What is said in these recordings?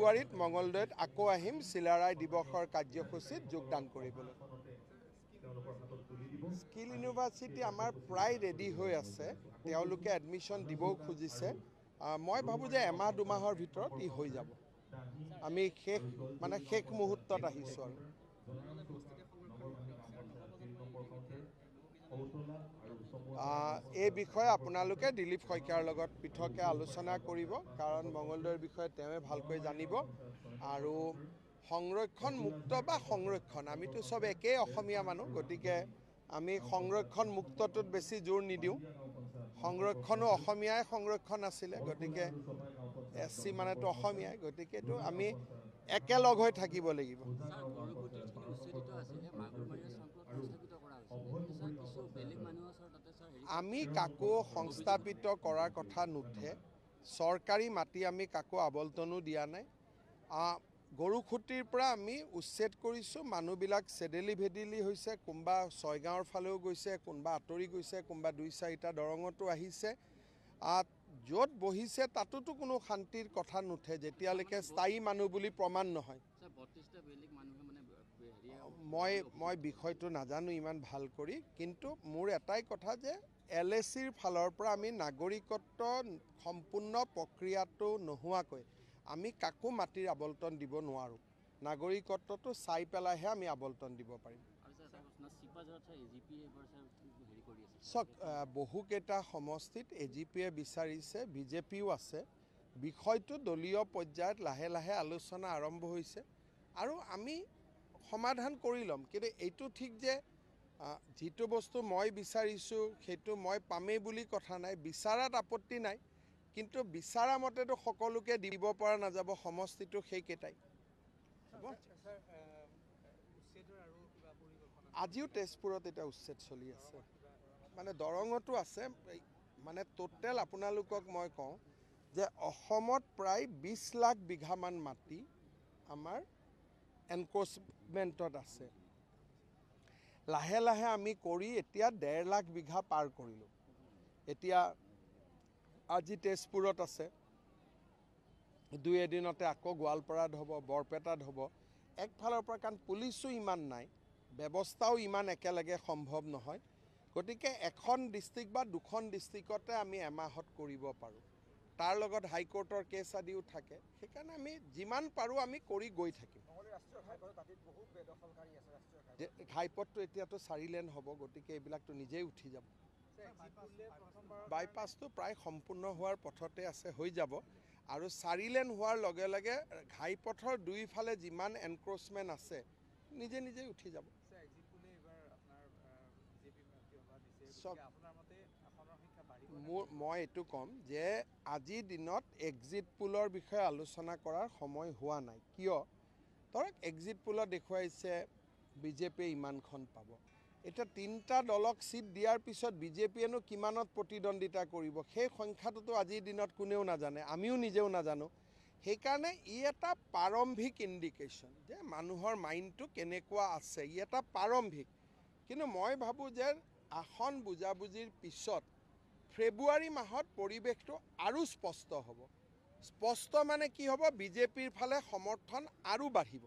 ফেব্ৰুৱাৰীত মঙলদৈত আকৌ আহিম চিলাৰায় দিৱসৰ কাৰ্যসূচীত যোগদান কৰিবলৈ। স্কিল ইউনিভাৰ্চিটি আমাৰ প্ৰায় ৰেডি হৈ আছে, তেওঁলোকে এডমিশ্যন দিবও খুজিছে। মই ভাবোঁ যে এমাহ দুমাহৰ ভিতৰত ই হৈ যাব। আমি শেষ মুহূৰ্তত আহিছোঁ আৰু এই বিষয়ে আপোনালোকে দিলীপ শইকীয়াৰ লগত পৃথকে আলোচনা কৰিব, কাৰণ মঙলদৈৰ বিষয়ে তেওঁৱে ভালকৈ জানিব। আৰু সংৰক্ষণ মুক্ত বা সংৰক্ষণ, আমিতো চব একেই অসমীয়া মানুহ, গতিকে আমি সংৰক্ষণ মুক্তটোত বেছি জোৰ নিদিওঁ। সংৰক্ষণো অসমীয়াই সংৰক্ষণ আছিলে, গতিকে SC মানেতো অসমীয়াই, গতিকে এইটো আমি একেলগ হৈ থাকিব লাগিব। আমি কাকো সংস্থাপিত কৰাৰ কথা নুঠে। চৰকাৰী মাটি আমি কাকো আবণ্টনো দিয়া নাই। গৰুখুটিৰ পৰা আমি উচ্ছেদ কৰিছোঁ। মানুহবিলাক চেডেলি ভেদেলি হৈছে, কোনোবা ছয়গাঁৱৰ ফালেও গৈছে, কোনোবা আঁতৰি গৈছে, কোনোবা 2-4টা দৰঙতো আহিছে। য'ত বহিছে তাতোতো কোনো শান্তিৰ কথা নুঠে যেতিয়ালৈকে স্থায়ী মানুহ বুলি প্ৰমাণ নহয়। মই বিষয়টো নাজানো ইমান ভাল কৰি, কিন্তু মোৰ এটাই কথা যে LACৰ ফালৰ পৰা আমি নাগৰিকত্ব সম্পূৰ্ণ প্ৰক্ৰিয়াটো নোহোৱাকৈ আমি কাকো মাটিৰ আবণ্টন দিব নোৱাৰোঁ। নাগৰিকত্বটো চাই পেলাইহে আমি আবণ্টন দিব পাৰিম। চাওক, বহুকেইটা সমষ্টিত AGPয়ে বিচাৰিছে, BJPও আছে। বিষয়টো দলীয় পৰ্যায়ত লাহে লাহে আলোচনা আৰম্ভ হৈছে আৰু আমি সমাধান কৰি ল'ম। কিন্তু এইটো ঠিক যে যিটো বস্তু মই বিচাৰিছোঁ সেইটো মই পামেই বুলি কথা নাই। বিচাৰাত আপত্তি নাই, কিন্তু বিচাৰা মতেতো সকলোকে দিব পৰা নাযাব। সমষ্টিটো সেইকেইটাই। আজিও তেজপুৰত এটা উচ্ছেদ চলি আছে, মানে দৰঙতো আছে। মানে টোটেল আপোনালোকক মই কওঁ যে অসমত প্ৰায় 20 লাখ বিঘামান মাটি আমাৰ এনক্ৰচমেণ্টত আছে। লাহে লাহে আমি কৰি এতিয়া 1.5 লাখ বিঘা পাৰ কৰিলোঁ। এতিয়া আজি তেজপুৰত আছে, 2 এদিনতে আকৌ গোৱালপাৰাত হ'ব, বৰপেটাত হ'ব। একফালৰ পৰা কাৰণ পুলিচো ইমান নাই, ব্যৱস্থাও ইমান একেলগে সম্ভৱ নহয়, গতিকে এখন ডিষ্ট্ৰিক্ট বা 2খন ডিষ্ট্ৰিক্টতে আমি এমাহত কৰিব পাৰোঁ। তাৰ লগত হাইকোৰ্টৰ কেছ আদিও থাকে, সেইকাৰণে আমি যিমান পাৰোঁ আমি কৰি গৈ থাকিম। ঘাইপথটো এতিয়াতো 4 লেন হ'ব, গতিকে এইবিলাকতো নিজেই উঠি যাব। বাইপাছটো প্ৰায় সম্পূৰ্ণ হোৱাৰ পথতে আছে, হৈ যাব। আৰু 4 লেন হোৱাৰ লগে লগে ঘাইপথৰ দুইফালে যিমান এনক্ৰচমেণ্ট আছে নিজে নিজেই উঠি যাব। মই এইটো ক'ম যে আজিৰ দিনত এক্সিট পোলৰ বিষয়ে আলোচনা কৰাৰ সময় হোৱা নাই। কিয়? ধৰক এক্সিট পোলত দেখুৱাইছে BJPয়ে ইমানখন পাব। এতিয়া 3টা দলক চিট দিয়াৰ পিছত BJPয়েনো কিমানত প্ৰতিদ্বন্দ্বিতা কৰিব, সেই সংখ্যাটোতো আজিৰ দিনত কোনেও নাজানে, আমিও নিজেও নাজানো। সেইকাৰণে ই এটা প্ৰাৰম্ভিক ইণ্ডিকেশ্যন যে মানুহৰ মাইণ্ডটো কেনেকুৱা আছে, ই এটা প্ৰাৰম্ভিক। কিন্তু মই ভাবোঁ যে আসন বুজাবুজিৰ পিছত ফেব্ৰুৱাৰী মাহত পৰিৱেশটো আৰু স্পষ্ট হ'ব। স্পষ্ট মানে কি হ'ব? BJPৰ ফালে সমৰ্থন আৰু বাঢ়িব,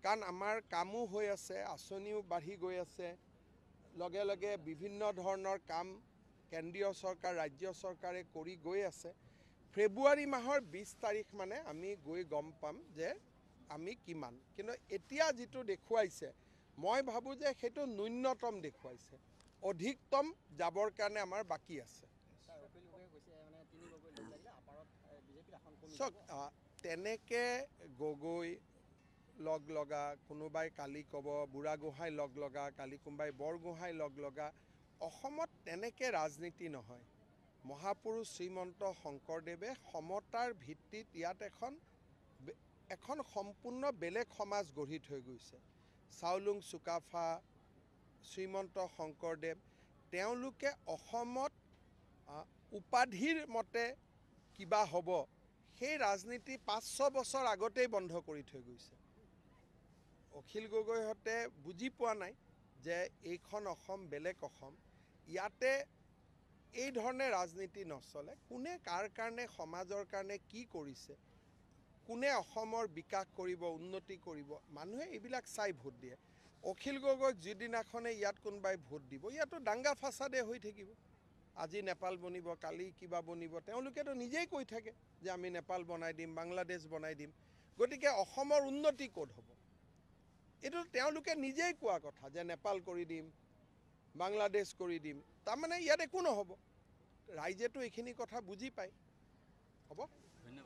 কাৰণ আমাৰ কামো হৈ আছে, আঁচনিও বাঢ়ি গৈ আছে। লগে লগে বিভিন্ন ধৰণৰ কাম কেন্দ্ৰীয় চৰকাৰ, ৰাজ্য চৰকাৰে কৰি গৈ আছে। ফেব্ৰুৱাৰী মাহৰ 20 তাৰিখ মানে আমি গৈ গম পাম যে আমি কিমান। কিন্তু এতিয়া যিটো দেখুৱাইছে, মই ভাবোঁ যে সেইটো ন্যূনতম দেখুৱাইছে। অধিকতম যাবৰ কাৰণে আমাৰ বাকী আছে। চাওক, তেনেকৈ গগৈ লগ লগা, কোনোবাই কালি ক'ব বুঢ়াগোহাঁই লগ লগা, কালি কোনোবাই বৰগোহাঁই লগ লগা। অসমত তেনেকৈ ৰাজনীতি নহয়। মহাপুৰুষ শ্ৰীমন্ত শংকৰদেৱে সমতাৰ ভিত্তিত ইয়াত এখন সম্পূৰ্ণ বেলেগ সমাজ গঢ়ি থৈ গৈছে। চাওলুং চুকাফা, শ্ৰীমন্ত শংকৰদেৱ, তেওঁলোকে অসমত উপাধিৰ মতে কিবা হ'ব, সেই ৰাজনীতি 500 বছৰ আগতেই বন্ধ কৰি থৈ গৈছে। অখিল গগৈহঁতে বুজি পোৱা নাই যে এইখন অসম বেলেগ অসম, ইয়াতে এই ধৰণে ৰাজনীতি নচলে। কোনে কাৰ কাৰণে, সমাজৰ কাৰণে কি কৰিছে, কোনে অসমৰ বিকাশ কৰিব, উন্নতি কৰিব, মানুহে এইবিলাক চাই ভোট দিয়ে। অখিল গগৈক যিদিনাখনে ইয়াত কোনোবাই ভোট দিব, ইয়াতো দাংগা ফাচাদে হৈ থাকিব। আজি নেপাল বনিব, কালি কিবা বনিব, তেওঁলোকেতো নিজেই কৈ থাকে যে আমি নেপাল বনাই দিম, বাংলাদেশ বনাই দিম। গতিকে অসমৰ উন্নতি ক'ত হ'ব? এইটো তেওঁলোকে নিজেই কোৱা কথা যে নেপাল কৰি দিম, বাংলাদেশ কৰি দিম, তাৰমানে ইয়াত একো নহ'ব। ৰাইজেতো এইখিনি কথা বুজি পায়। হ'ব।